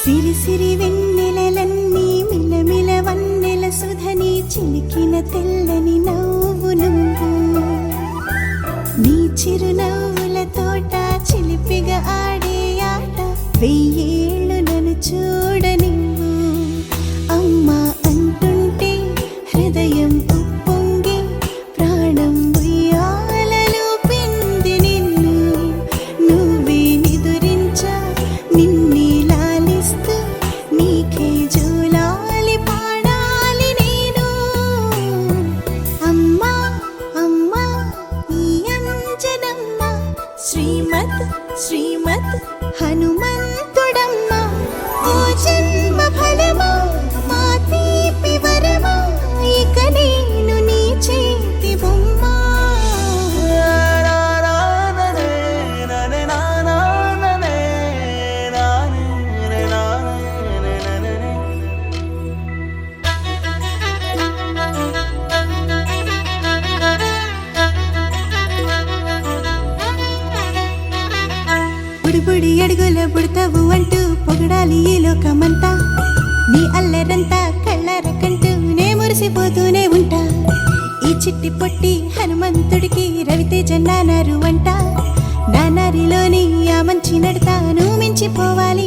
సిరి సిరి వెన్నెలలన్నీ మిలమిల వన్నెల సుధని చిలికిన తెల్లని నవ్వు నువ్వు నీ చిరునవ్వుల తోట చిలిపిగా ఆడే ఆట వెయ్యేళ్ళు నన్ను చూడనివ్వు అమ్మా అంటుంటే హృదయం ఉప్పొంగి ప్రాణం ఉయ్యాలలో పింది నిన్ను నువ్వే నిదురించా నిన్నే లాలిస్తూ నీకే జోలాలి పాడాలి నేను అమ్మా అమ్మా నీ అంజనమ్మ శ్రీమత్ శ్రీమత్ హనుమంతుడమ్మ ఓ జన్మ ఫలమా మా తీపి వరమా ఇక నేను నీ చేతి బొమ్మ బుడిబుడి అడుగుల బుడతావు అంటూ పొగడాలి ఈ లోకమంతా నీ అల్లరంతా కళ్ళారకంటూ నే మురిసిపోతూనే ఉంటా ఈ చిట్టి పొట్టి హనుమంతుడికి రవితేజ నానారు అంట నానారిలోని ఆ మంచి నడతాను మించిపోవాలి